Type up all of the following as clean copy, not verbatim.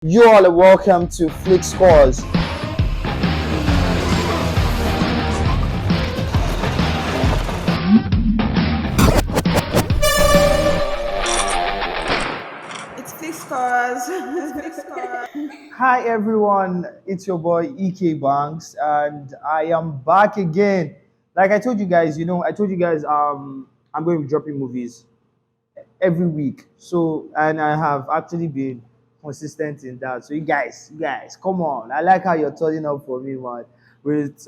You all are welcome to Flick Scores. It's fixed cars. Hi everyone, it's your boy EK Banks, and I am back again. Like I told you guys, I told you guys I'm going to be dropping movies every week. So and I have actually been consistent in that. So you guys, come on. I like how you're turning up for me, man. With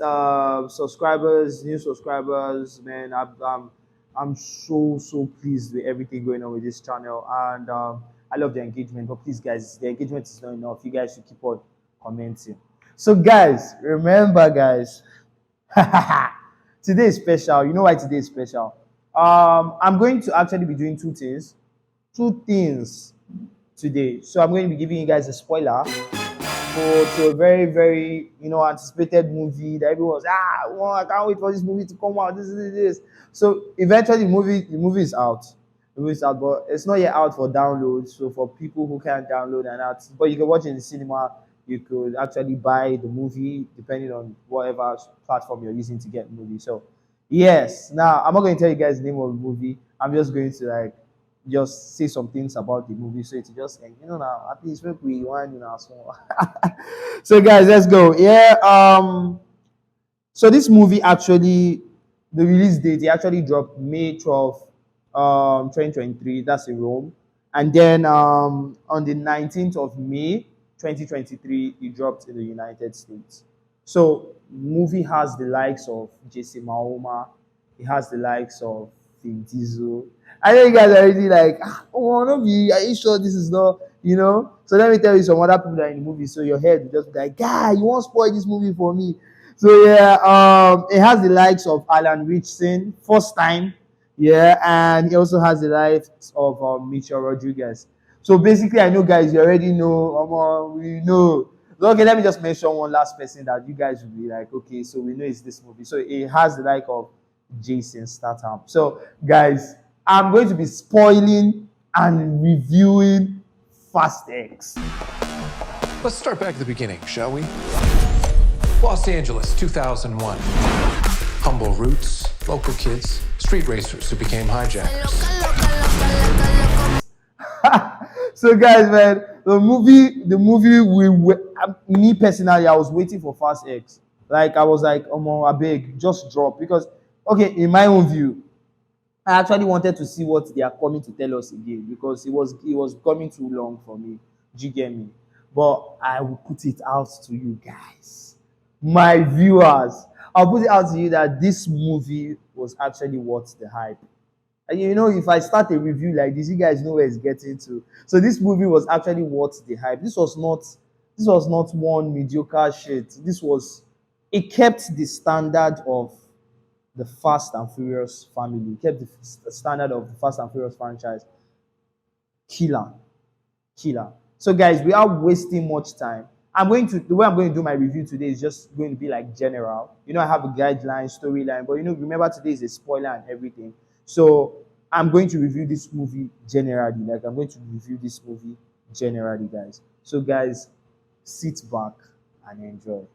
subscribers, new subscribers, man. I'm so pleased with everything going on with this channel, and I love the engagement. But please, guys, the engagement is not enough. You guys should keep on commenting. So, guys, remember, guys, today is special. You know why today is special? I'm going to actually be doing two things today. So I'm going to be giving you guys a spoiler to a very anticipated movie that everyone's well, I can't wait for this movie to come out. This. So eventually the movie is out. The movie is out, but it's not yet out for download. So for people who can't download and that, but you can watch it in the cinema. You could actually buy the movie depending on whatever platform you're using to get the movie. So yes, now I'm not going to tell you guys the name of the movie. I'm just going to just say some things about the movie, so it's just now at least make we want so. So guys, let's go. Yeah. So this movie actually, the release date, it actually dropped May 12th, 2023. That's in Rome, and then on the 19th of May 2023, it dropped in the United States. So movie has the likes of Jason Mahoma, it has the likes of Vin Diesel. I know you guys are already like, oh, no, are you sure this is not? So let me tell you some other people that are in the movie. So your head will just be like, guy, you won't spoil this movie for me. So yeah, it has the likes of Alan Richardson, first time, yeah, and it also has the likes of Mitchell Rodriguez. So basically, I know, guys, you already know. We know. So, okay, let me just mention one last person that you guys will be like, okay, so we know it's this movie. So it has the like of Jason Statham. So, guys, I'm going to be spoiling and reviewing Fast X. Let's start back at the beginning, shall we? Los Angeles, 2001. Humble roots, local kids, street racers who became hijackers. So, guys, man, me personally, I was waiting for Fast X. Like, I was like, I beg, just drop. Because, okay, in my own view, I actually wanted to see what they are coming to tell us again, because it was coming too long for me. Do you get me? But I will put it out to you guys, my viewers. I'll put it out to you that this movie was actually worth the hype. And if I start a review like this, you guys know where it's getting to. So this movie was actually worth the hype. This was not one mediocre shit. It kept the standard of the Fast and Furious family, kept the standard of the Fast and Furious franchise. Killer, killer. So, guys, without wasting much time, the way I'm going to do my review today is just going to be like general. I have a guideline, storyline, but remember today is a spoiler and everything. So, I'm going to review this movie generally. Like, I'm going to review this movie generally, guys. So, guys, sit back and enjoy.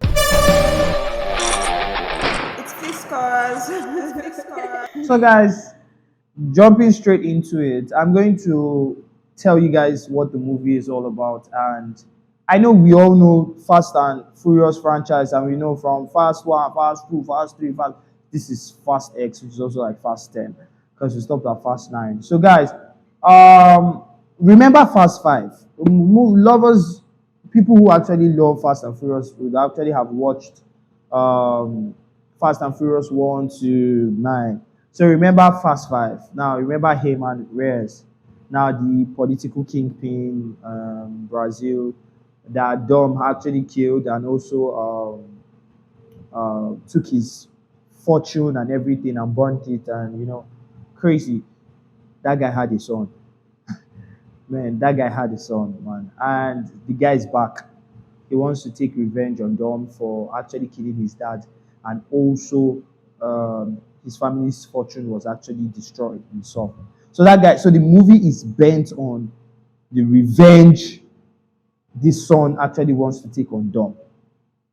It's fixed cars. So, guys, jumping straight into it, I'm going to tell you guys what the movie is all about. And I know we all know Fast and Furious franchise, and we know from Fast 1, Fast 2, Fast 3, Fast. This is Fast X, which is also like Fast 10, because we stopped at Fast 9. So, guys, remember Fast 5? Lovers, people who actually love Fast and Furious would actually have watched um, Fast and Furious 1 to 9. So remember Fast 5. Now remember him and Reyes. Now the political kingpin, Brazil, that Dom actually killed and also took his fortune and everything and burnt it, and crazy. That guy had a son. Man, that guy had a son, man. And the guy is back. He wants to take revenge on Dom for actually killing his dad, and also his family's fortune was actually destroyed himself. So the movie is bent on the revenge this son actually wants to take on Dom.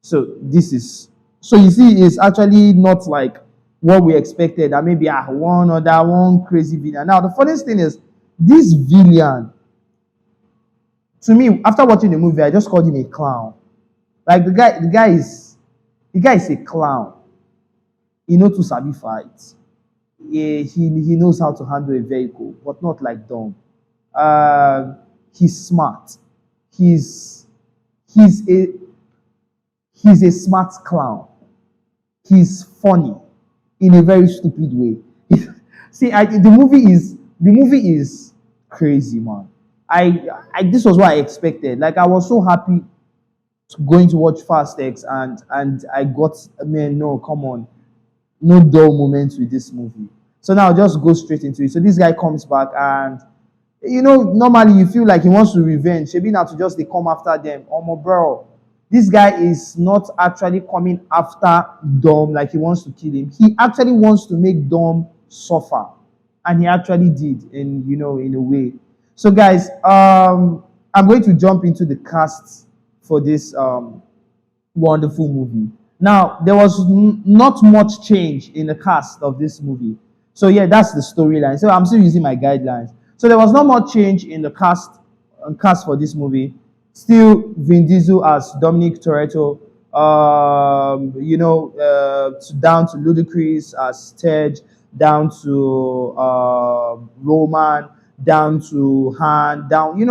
So this is so you see, it's actually not like what we expected. That maybe one or that one crazy villain. Now the funniest thing is this villain. To me, after watching the movie, I just called him a clown. Like the guy is a clown. He knows to sabi fight. He knows how to handle a vehicle, but not like Dom. Uh, he's smart. He's he's a he's a smart clown. He's funny in a very stupid way. See, the movie is crazy, man. I this was what I expected. Like I was so happy going to watch Fast X, and I got, man, no, come on, no dull moments with this movie. So now I'll just go straight into it. So this guy comes back, and normally you feel like he wants to revenge. Maybe now to just they come after them. Oh my bro, this guy is not actually coming after Dom like he wants to kill him. He actually wants to make Dom suffer, and he actually did in a way. So guys, I'm going to jump into the cast for this wonderful movie. Now, there was not much change in the cast of this movie. So yeah, that's the storyline. So I'm still using my guidelines. So there was not much change in the cast for this movie. Still, Vin Diesel as Dominic Toretto. Down to Ludacris as Tej, down to Roman, down to Han, down,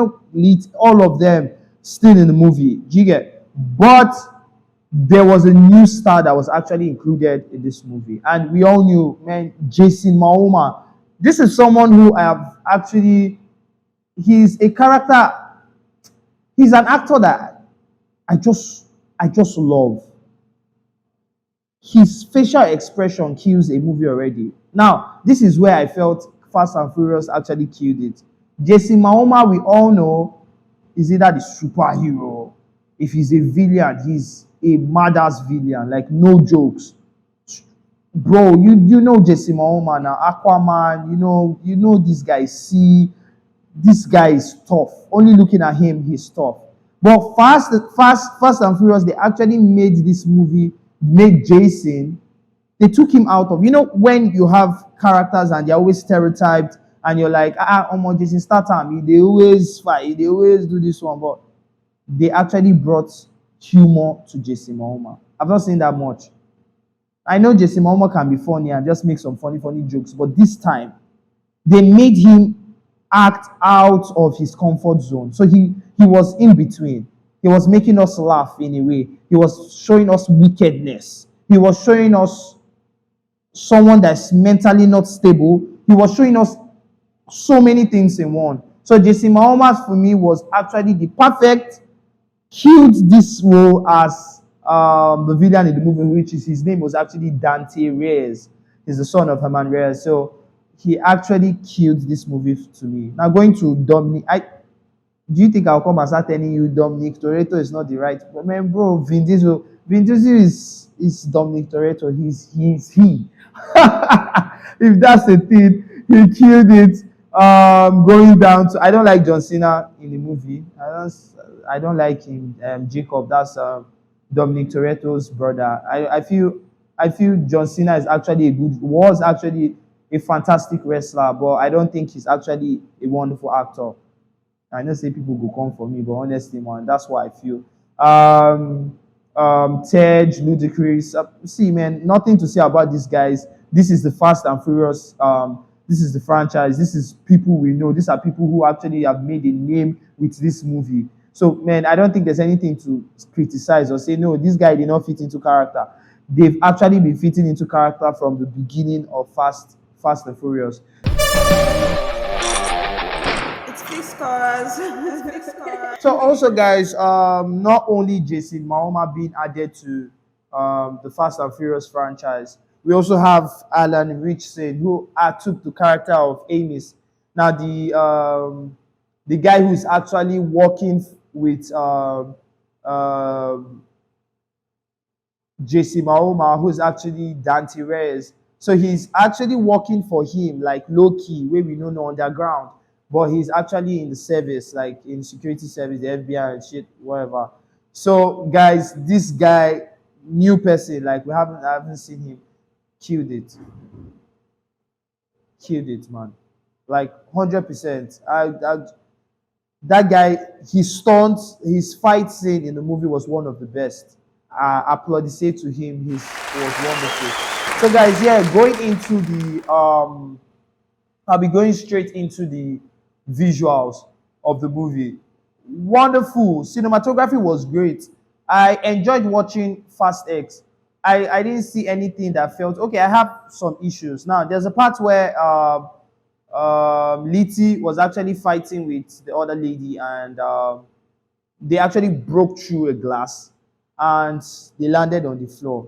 all of them still in the movie. Do you get? But there was a new star that was actually included in this movie, and we all knew, man, Jason Momoa. This is someone who I have actually. He's a character. He's an actor that I just love. His facial expression kills a movie already. Now, this is where I felt Fast and Furious actually killed it. Jason Momoa, we all know, is either the superhero. If he's a villain, he's a madass villain, like no jokes. Bro, you know Jason Momoa now, Aquaman, you know this guy. See, this guy is tough. Only looking at him, he's tough. But Fast and Furious, they actually made this movie, made Jason. They took him out of, when you have characters and they're always stereotyped, and you're like, Jason Statham, they always fight, they always do this one, but they actually brought humor to Jason Momoa. I've not seen that much. I know Jason Momoa can be funny and just make some funny jokes, but this time they made him act out of his comfort zone. So he was in between. He was making us laugh in a way. He was showing us wickedness. He was showing us someone that's mentally not stable. He was showing us so many things in one. So Jason Momoa for me was actually the perfect, killed this role as the villain in the movie, which is, his name was actually Dante Reyes. He's the son of Herman Reyes. So he actually killed this movie to me. Now going to Dominic, do you think I'll come and start telling you Dominic Toretto is not the right? But man, bro, Vin Diesel is Dominic Toretto. He's he. If that's the thing, he killed it. Going down to, I don't like John Cena in the movie. I don't like him. Jacob, that's Dominic Toretto's brother. I feel John Cena is actually was actually a fantastic wrestler, but I don't think he's actually a wonderful actor. I know say people go come for me, but honestly, man, that's what I feel. Tej, Ludacris. See, man, nothing to say about these guys. This is the Fast and Furious. This is the franchise. This is people we know. These are people who actually have made a name with this movie. So, man, I don't think there's anything to criticize or say, no, this guy did not fit into character. They've actually been fitting into character from the beginning of Fast and Furious. It's Fiscals. It's Fiscals. So also, guys, not only Jason Momoa being added to the Fast and Furious franchise, we also have Alan Richardson, who took the character of Amos. Now, the guy who's actually working with Jason Momoa, who's actually Dante Reyes. So he's actually working for him, like low key, where we know no underground. but he's actually in the service, like in security service, the FBI and shit, whatever. So, guys, this guy, new person, like I haven't seen him, killed it, killed it, man, like 100%. That guy, his stunts, his fight scene in the movie was one of the best. Applaudissez to him. He was wonderful. So, guys, yeah, going into I'll be going straight into the visuals of the movie. Wonderful. Cinematography was great. I enjoyed watching Fast X. I didn't see anything that felt okay. I have some issues. Now, there's a part where Liti was actually fighting with the other lady, and they actually broke through a glass and they landed on the floor.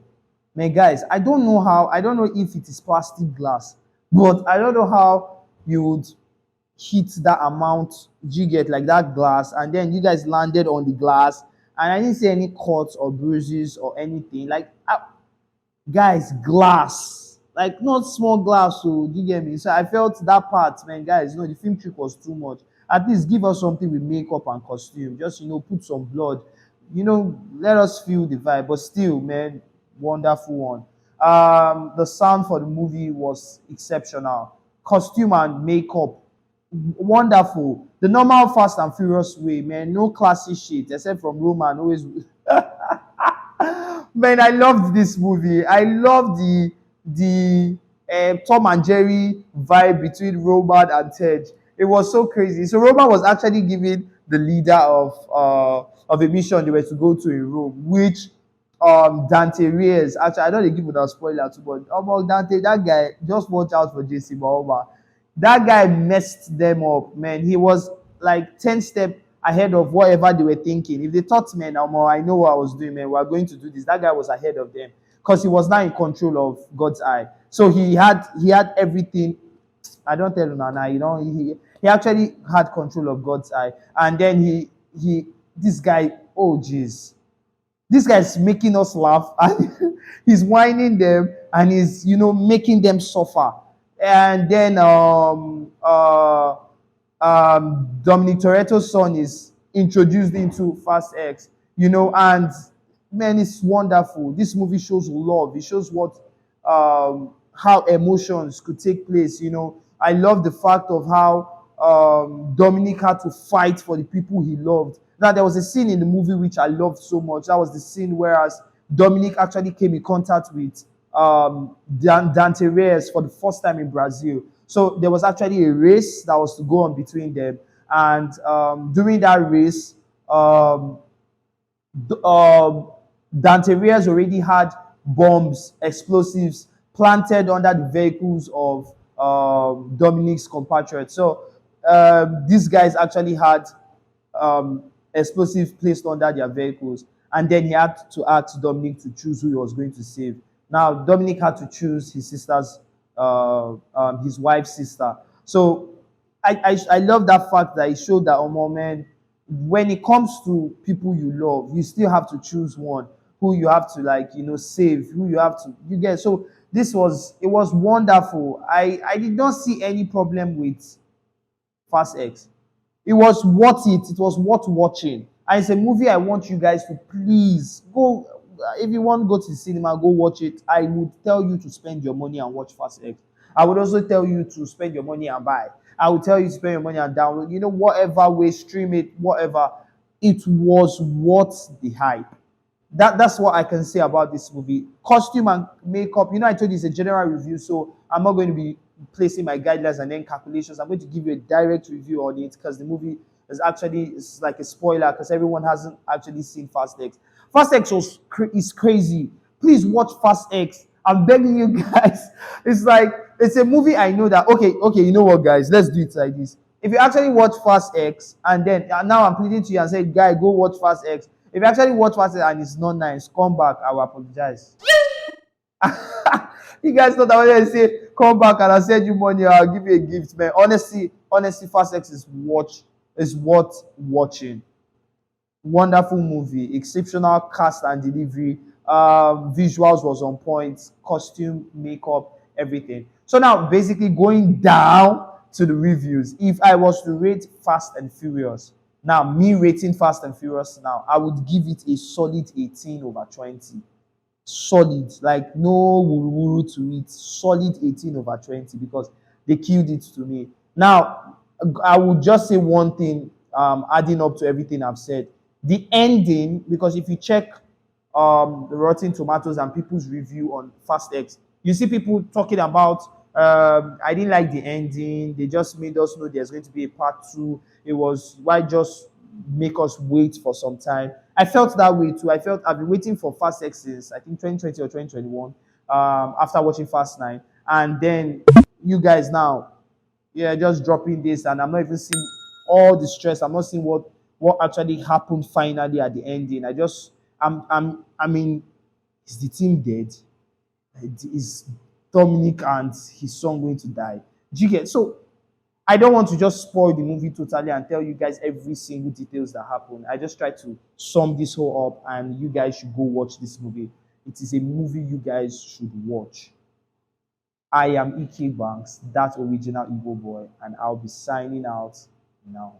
Man, guys, I don't know if it is plastic glass, but I don't know how you would hit that amount, you get like that glass, and then you guys landed on the glass, and I didn't see any cuts or bruises or anything. Like, guys, glass, like not small glass, so you get me. So I felt that part, man, guys, the film trick was too much. At least give us something with makeup and costume. Just put some blood. Let us feel the vibe. But still, man, wonderful one. The sound for the movie was exceptional. Costume and makeup, wonderful. The normal Fast and Furious way, man. No classy shit except from Roman. Always, man. I loved this movie. I love the Tom and Jerry vibe between Roman and Ted. It was so crazy. So Roman was actually giving the leader of a mission they were to go to in Rome, which Dante Reyes. Actually, I know they give it a spoiler too, but Dante, that guy, just watch out for JC Bahoma. That guy messed them up, man. He was like 10 steps ahead of whatever they were thinking. If they thought, man, I know what I was doing, man, we're going to do this. That guy was ahead of them because he was now in control of God's eye. So he had everything. I don't tell you now, he actually had control of God's eye. And then this guy, oh jeez, this guy's making us laugh and he's whining them and he's making them suffer. And then Dominic Toretto's son is introduced into Fast X, and man, it's wonderful. This movie shows love. It shows what how emotions could take place. I love the fact of how Dominic had to fight for the people he loved. Now, there was a scene in the movie which I loved so much. That was the scene whereas Dominic actually came in contact with Dante Reyes for the first time in Brazil. So there was actually a race that was to go on between them. And during that race, Dante Reyes already had bombs, explosives planted under the vehicles of Dominic's compatriots. So these guys actually had explosives placed under their vehicles. And then he had to ask Dominic to choose who he was going to save. Now, Dominic had to choose his wife's sister. So I love that fact that it showed that, oh man, when it comes to people you love, you still have to choose one who you have to save, who you get. So it was wonderful. I did not see any problem with Fast X. It was worth it. It was worth watching. And it's a movie I want you guys to please go. If you want to go to the cinema, go watch it. I would tell you to spend your money and watch Fast X. I would also tell you to spend your money and buy. I would tell you to spend your money and download. Whatever way, stream it, whatever. It was worth the hype. That's what I can say about this movie. Costume and makeup. I told you it's a general review, so I'm not going to be placing my guidelines and then calculations. I'm going to give you a direct review on it because the movie it's like a spoiler because everyone hasn't actually seen Fast X. Fast X is crazy. Please watch Fast X. I'm begging you guys. It's a movie I know that, okay, you know what, guys? Let's do it like this. If you actually watch Fast X and then, now I'm pleading to you and say, guy, go watch Fast X. If you actually watch Fast X and it's not nice, come back. I will apologize. You guys thought I was going to say, come back and I'll send you money. I'll give you a gift, man. Honestly, Fast X is worth watching. Wonderful movie, exceptional cast and delivery. Visuals was on point, costume, makeup, everything. So now, basically going down to the reviews. If I was to rate Fast and Furious, now me rating Fast and Furious now, I would give it a solid 18 over 20. Solid, like no wuru wuru to it. Solid 18 over 20 because they killed it to me. Now, I would just say one thing, adding up to everything I've said. The ending, because if you check the Rotten Tomatoes and people's review on Fast X, you see people talking about I didn't like the ending. They just made us know there's going to be a part two. It was why just make us wait for some time. I felt that way too. I felt I've been waiting for Fast X since I think 2020 or 2021. After watching Fast Nine, and then you guys now, yeah, just dropping this, and I'm not even seeing all the stress. I'm not seeing what actually happened finally at the ending. I mean, is the team dead? Is Dominic and his son going to die? Do you get? So I don't want to just spoil the movie totally and tell you guys every single details that happen. I just try to sum this whole up, and you guys should go watch this movie. It is a movie you guys should watch. I am EK Banks, that original Igbo boy, and I'll be signing out now.